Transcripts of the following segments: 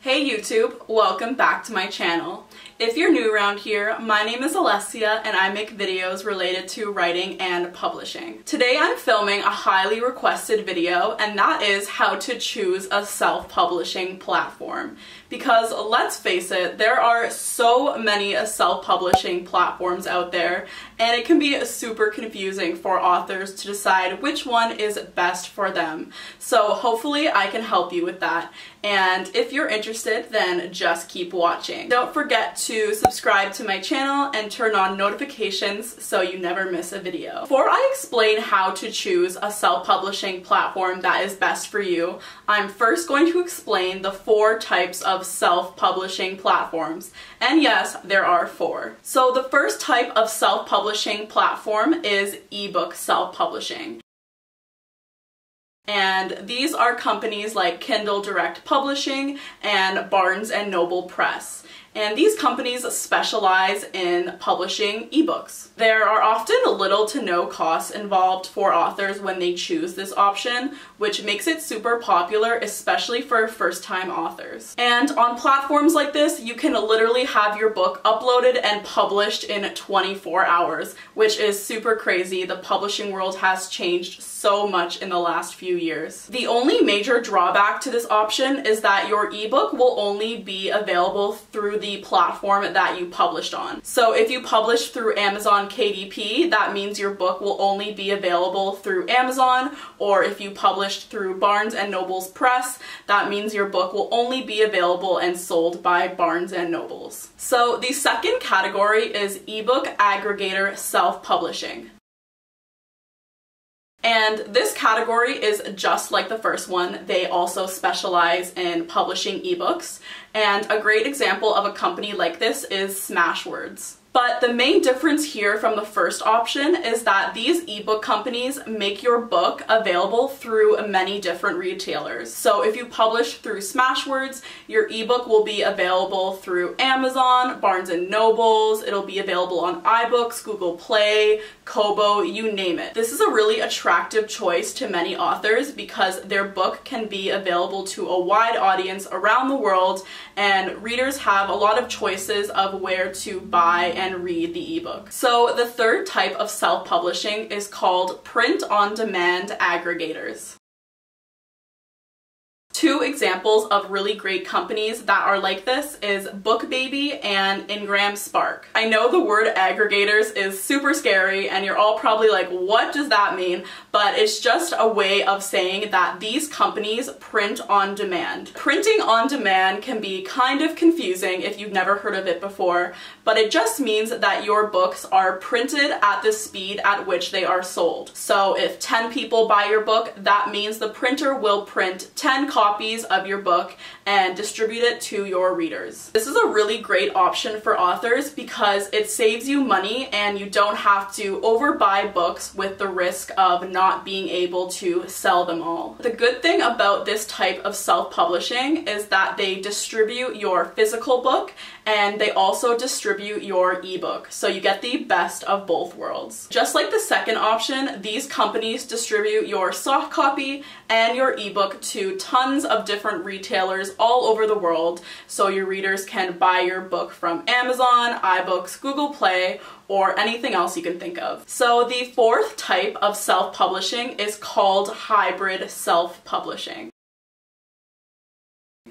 Hey YouTube, welcome back to my channel. If you're new around here, my name is Alessia and I make videos related to writing and publishing. Today I'm filming a highly requested video, and that is how to choose a self-publishing platform. Because let's face it, there are so many self-publishing platforms out there, and it can be super confusing for authors to decide which one is best for them. So hopefully I can help you with that. And if you're interested, then just keep watching. Don't forget to subscribe to my channel and turn on notifications so you never miss a video. Before I explain how to choose a self-publishing platform that is best for you, I'm first going to explain the 4 types of self-publishing platforms. And yes, there are 4. So the first type of self-publishing platform is ebook self-publishing. And these are companies like Kindle Direct Publishing and Barnes & Noble Press. And these companies specialize in publishing ebooks. There are often little to no costs involved for authors when they choose this option, which makes it super popular, especially for first-time authors. And on platforms like this, you can literally have your book uploaded and published in 24 hours, which is super crazy. The publishing world has changed so much in the last few years. The only major drawback to this option is that your ebook will only be available through the platform that you published on. So if you publish through Amazon KDP, that means your book will only be available through Amazon, or if you published through Barnes & Noble's Press, that means your book will only be available and sold by Barnes & Nobles. So the second category is ebook aggregator self-publishing. And this category is just like the first one. They also specialize in publishing ebooks. And a great example of a company like this is Smashwords. But the main difference here from the first option is that these ebook companies make your book available through many different retailers. So if you publish through Smashwords, your ebook will be available through Amazon, Barnes & Nobles, it'll be available on iBooks, Google Play, Kobo, you name it. This is a really attractive choice to many authors because their book can be available to a wide audience around the world, and readers have a lot of choices of where to buy and read the ebook. So the third type of self-publishing is called print-on-demand aggregators. 2 examples of really great companies that are like this is BookBaby and Ingram Spark. I know the word aggregators is super scary and you're all probably like, what does that mean? But it's just a way of saying that these companies print on demand. Printing on demand can be kind of confusing if you've never heard of it before, but it just means that your books are printed at the speed at which they are sold. So if 10 people buy your book, that means the printer will print 10 copies of your book and distribute it to your readers. This is a really great option for authors because it saves you money and you don't have to overbuy books with the risk of not being able to sell them all. The good thing about this type of self-publishing is that they distribute your physical book and they also distribute your ebook, so you get the best of both worlds. Just like the second option, these companies distribute your soft copy and your ebook to tons of different retailers all over the world, so your readers can buy your book from Amazon, iBooks, Google Play, or anything else you can think of. So the fourth type of self-publishing is called hybrid self-publishing.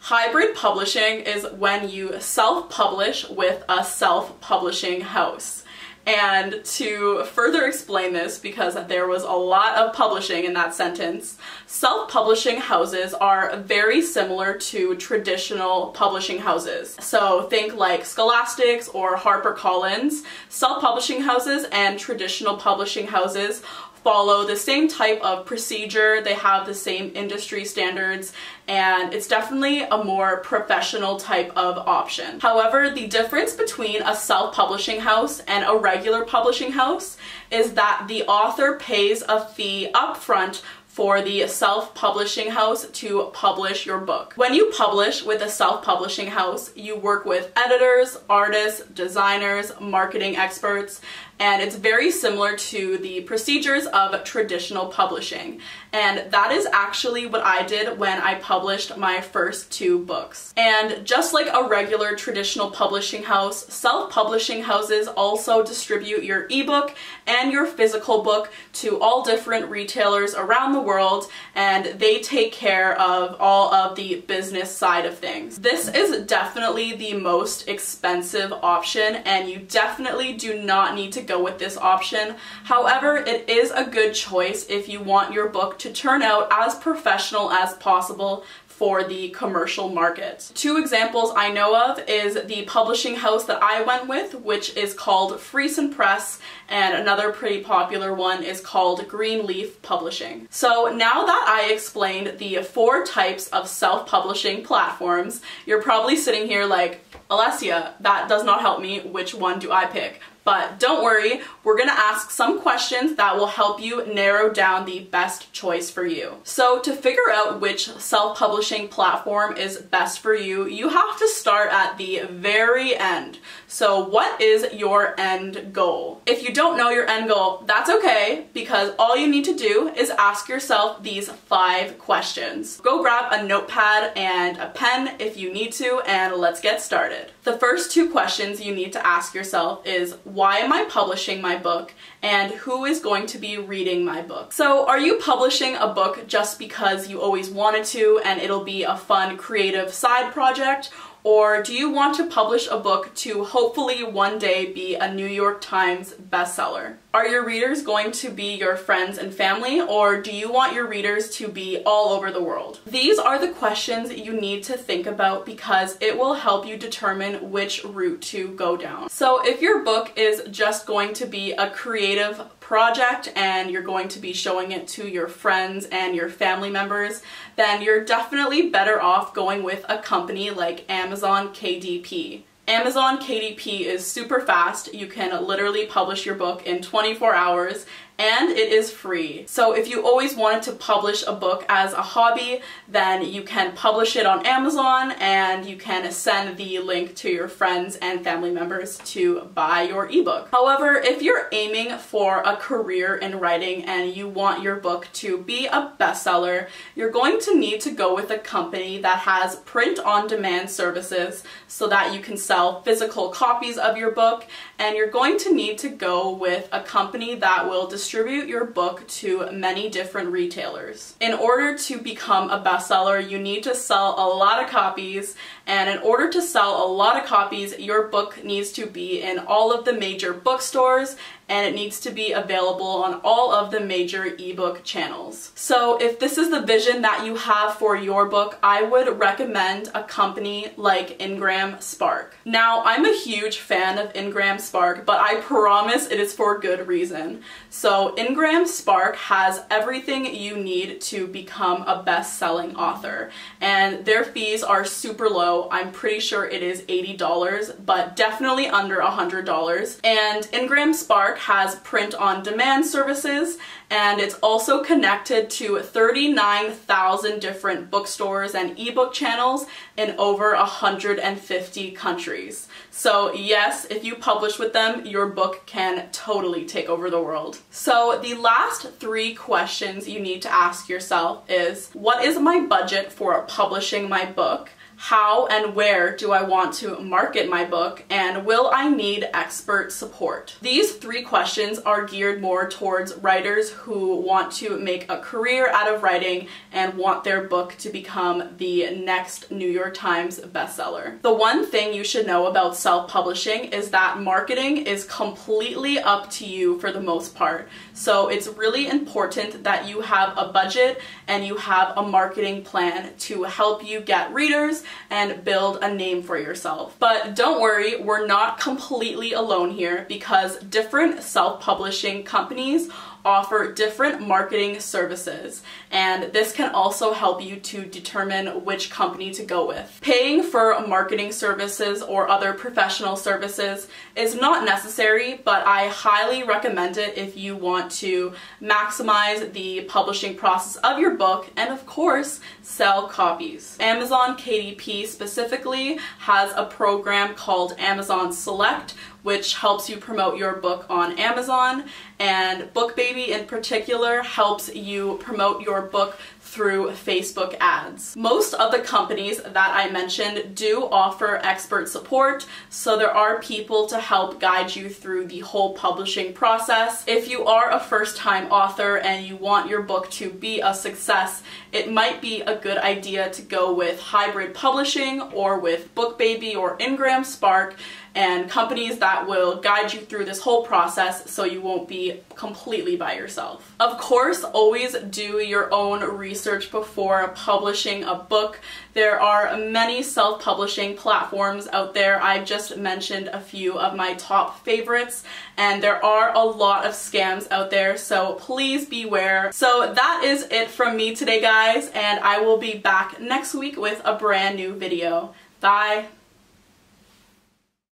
Hybrid publishing is when you self-publish with a self-publishing house. And to further explain this, because there was a lot of publishing in that sentence, self-publishing houses are very similar to traditional publishing houses. So think like Scholastics or HarperCollins. Self-publishing houses and traditional publishing houses follow the same type of procedure, they have the same industry standards, and it's definitely a more professional type of option. However, the difference between a self-publishing house and a regular publishing house is that the author pays a fee upfront for the self-publishing house to publish your book. When you publish with a self-publishing house, you work with editors, artists, designers, marketing experts, and it's very similar to the procedures of traditional publishing. And that is actually what I did when I published my first 2 books. And just like a regular traditional publishing house, self-publishing houses also distribute your ebook and your physical book to all different retailers around the world, and they take care of all of the business side of things. This is definitely the most expensive option, and you definitely do not need to go with this option. However, it is a good choice if you want your book to turn out as professional as possible for the commercial market. 2 examples I know of is the publishing house that I went with, which is called Friesen Press, and another pretty popular one is called Greenleaf Publishing. So now that I explained the 4 types of self-publishing platforms, you're probably sitting here like, Alessia, that does not help me. Which one do I pick? But don't worry, we're gonna ask some questions that will help you narrow down the best choice for you. So to figure out which self-publishing platform is best for you, you have to start at the very end. So what is your end goal? If you don't know your end goal, that's okay, because all you need to do is ask yourself these 5 questions. Go grab a notepad and a pen if you need to, and let's get started. The first 2 questions you need to ask yourself is, why am I publishing my book, and who is going to be reading my book? So are you publishing a book just because you always wanted to and it'll be a fun creative side project? Or do you want to publish a book to hopefully one day be a New York Times bestseller? Are your readers going to be your friends and family, or do you want your readers to be all over the world? These are the questions you need to think about because it will help you determine which route to go down. So if your book is just going to be a creative project and you're going to be showing it to your friends and your family members, then you're definitely better off going with a company like Amazon KDP. Amazon KDP is super fast. You can literally publish your book in 24 hours, and it is free. So if you always wanted to publish a book as a hobby, then you can publish it on Amazon and you can send the link to your friends and family members to buy your ebook. However, if you're aiming for a career in writing and you want your book to be a bestseller, you're going to need to go with a company that has print-on-demand services so that you can sell physical copies of your book, and you're going to need to go with a company that will distribute your book to many different retailers. In order to become a bestseller, you need to sell a lot of copies, and in order to sell a lot of copies, your book needs to be in all of the major bookstores, and it needs to be available on all of the major ebook channels. So if this is the vision that you have for your book, I would recommend a company like Ingram Spark. Now, I'm a huge fan of Ingram Spark, but I promise it is for good reason. So Ingram Spark has everything you need to become a best-selling author, and their fees are super low. I'm pretty sure it is $80, but definitely under $100. And Ingram Spark has print-on-demand services, and it's also connected to 39,000 different bookstores and ebook channels in over 150 countries. So yes, if you publish with them, your book can totally take over the world. So the last 3 questions you need to ask yourself is, what is my budget for publishing my book? How and where do I want to market my book? And will I need expert support? These 3 questions are geared more towards writers who want to make a career out of writing and want their book to become the next New York Times bestseller. The one thing you should know about self-publishing is that marketing is completely up to you for the most part. So it's really important that you have a budget and you have a marketing plan to help you get readers and build a name for yourself. But don't worry, we're not completely alone here, because different self-publishing companies offer different marketing services, and this can also help you to determine which company to go with. Paying for marketing services or other professional services is not necessary, but I highly recommend it if you want to maximize the publishing process of your book and, of course, sell copies. Amazon KDP specifically has a program called Amazon Select, which helps you promote your book on Amazon, and BookBaby in particular helps you promote your book through Facebook ads. Most of the companies that I mentioned do offer expert support, so there are people to help guide you through the whole publishing process. If you are a first-time author and you want your book to be a success, it might be a good idea to go with hybrid publishing or with BookBaby or Ingram Spark, and companies that will guide you through this whole process so you won't be completely by yourself. Of course, always do your own research before publishing a book. There are many self-publishing platforms out there. I just mentioned a few of my top favorites, and there are a lot of scams out there, so please beware. So that is it from me today, guys, and I will be back next week with a brand new video. Bye!